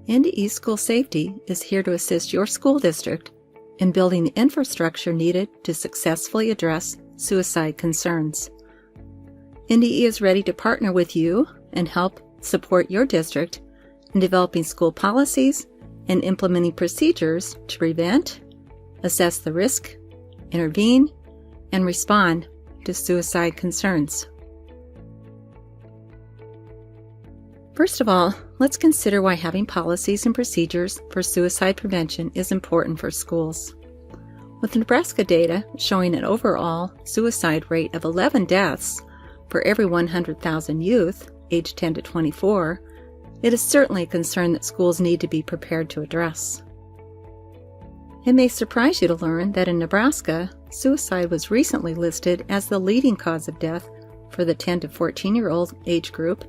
NDE School Safety is here to assist your school district in building the infrastructure needed to successfully address suicide concerns. NDE is ready to partner with you and help support your district in developing school policies and implementing procedures to prevent, assess the risk, intervene, and respond to suicide concerns. First of all, let's consider why having policies and procedures for suicide prevention is important for schools. With Nebraska data showing an overall suicide rate of 11 deaths for every 100,000 youth aged 10 to 24, it is certainly a concern that schools need to be prepared to address. It may surprise you to learn that in Nebraska, suicide was recently listed as the leading cause of death for the 10 to 14-year-old age group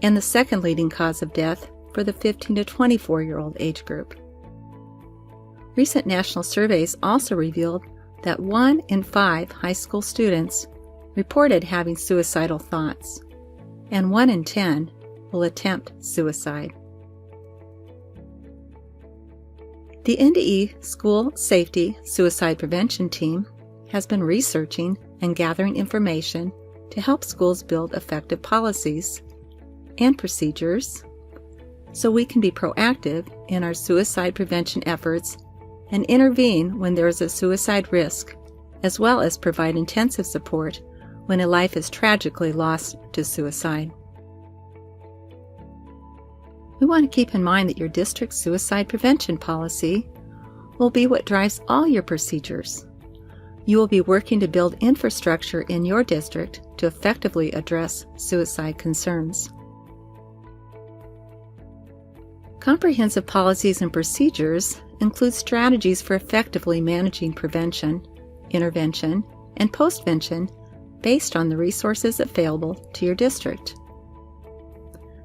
and the second leading cause of death for the 15 to 24-year-old age group. Recent national surveys also revealed that 1 in 5 high school students reported having suicidal thoughts, and 1 in 10 will attempt suicide. The NDE School Safety Suicide Prevention Team has been researching and gathering information to help schools build effective policies and procedures so we can be proactive in our suicide prevention efforts and intervene when there is a suicide risk, as well as provide intensive support when a life is tragically lost to suicide. We want to keep in mind that your district's suicide prevention policy will be what drives all your procedures. You will be working to build infrastructure in your district to effectively address suicide concerns. Comprehensive policies and procedures include strategies for effectively managing prevention, intervention, and postvention based on the resources available to your district.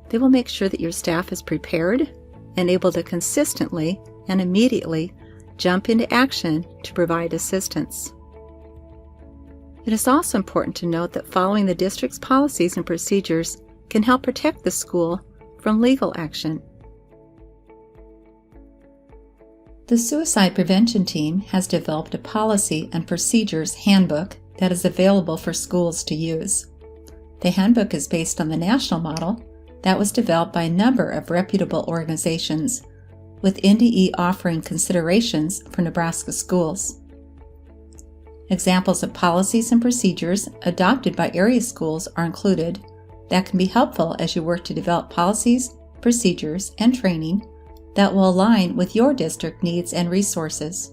They will make sure that your staff is prepared and able to consistently and immediately jump into action to provide assistance. It is also important to note that following the district's policies and procedures can help protect the school from legal action. The Suicide Prevention Team has developed a policy and procedures handbook that is available for schools to use. The handbook is based on the national model that was developed by a number of reputable organizations, with NDE offering considerations for Nebraska schools. Examples of policies and procedures adopted by area schools are included that can be helpful as you work to develop policies, procedures, and training that will align with your district needs and resources.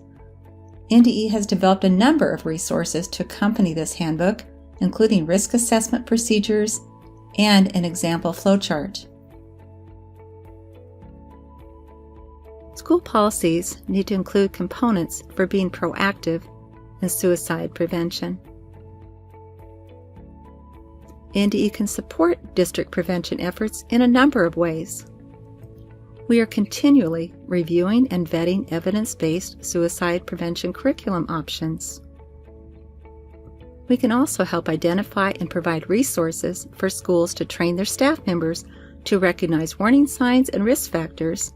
NDE has developed a number of resources to accompany this handbook, including risk assessment procedures and an example flowchart. School policies need to include components for being proactive in suicide prevention. NDE can support district prevention efforts in a number of ways. We are continually reviewing and vetting evidence-based suicide prevention curriculum options. We can also help identify and provide resources for schools to train their staff members to recognize warning signs and risk factors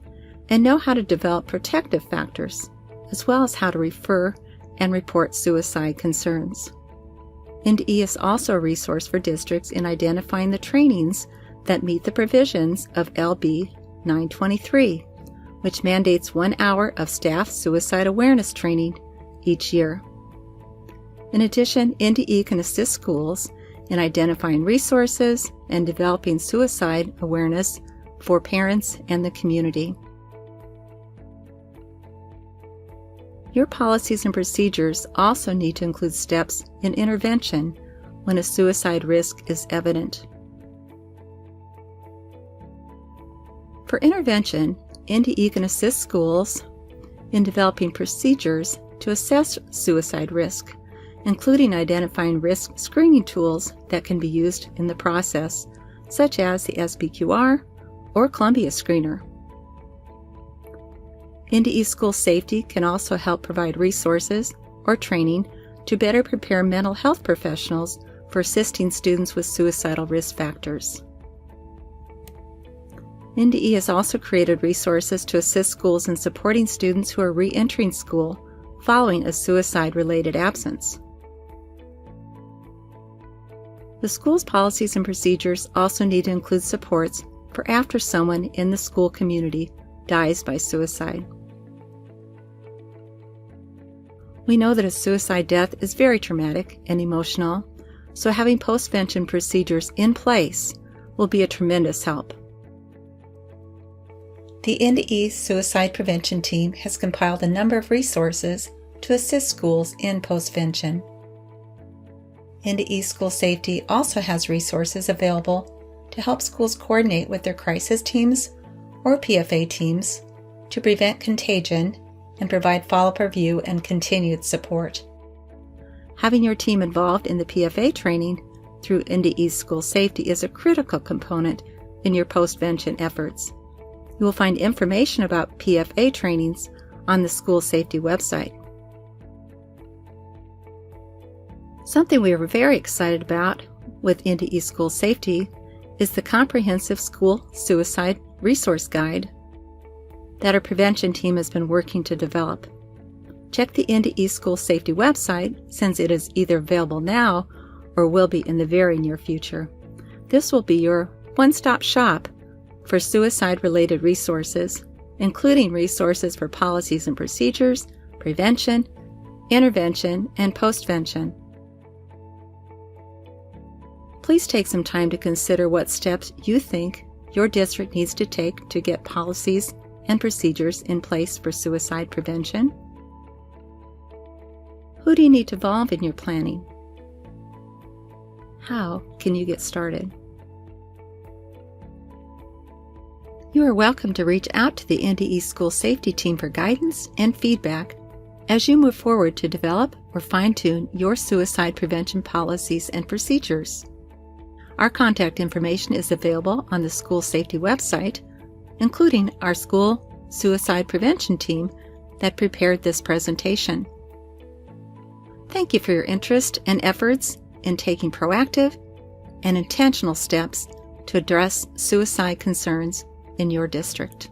and know how to develop protective factors, as well as how to refer and report suicide concerns. NDE is also a resource for districts in identifying the trainings that meet the provisions of LB 923, which mandates 1 hour of staff suicide awareness training each year. In addition, NDE can assist schools in identifying resources and developing suicide awareness for parents and the community. Your policies and procedures also need to include steps in intervention when a suicide risk is evident. For intervention, NDE can assist schools in developing procedures to assess suicide risk, including identifying risk screening tools that can be used in the process, such as the SBQR or Columbia Screener. NDE School Safety can also help provide resources or training to better prepare mental health professionals for assisting students with suicidal risk factors. NDE has also created resources to assist schools in supporting students who are re-entering school following a suicide-related absence. The school's policies and procedures also need to include supports for after someone in the school community dies by suicide. We know that a suicide death is very traumatic and emotional, so having postvention procedures in place will be a tremendous help. The NDE Suicide Prevention Team has compiled a number of resources to assist schools in postvention. NDE School Safety also has resources available to help schools coordinate with their crisis teams or PFA teams to prevent contagion and provide follow-up review and continued support. Having your team involved in the PFA training through NDE School Safety is a critical component in your postvention efforts. You will find information about PFA trainings on the School Safety website. Something we are very excited about with NDE School Safety is the comprehensive school suicide resource guide that our prevention team has been working to develop. Check the NDE School Safety website since it is either available now or will be in the very near future. This will be your one-stop shop for suicide-related resources, including resources for policies and procedures, prevention, intervention, and postvention. Please take some time to consider what steps you think your district needs to take to get policies and procedures in place for suicide prevention. Who do you need to involve in your planning? How can you get started? You are welcome to reach out to the NDE School Safety Team for guidance and feedback as you move forward to develop or fine-tune your suicide prevention policies and procedures. Our contact information is available on the School Safety website, including our school suicide prevention team that prepared this presentation. Thank you for your interest and efforts in taking proactive and intentional steps to address suicide concerns in your district.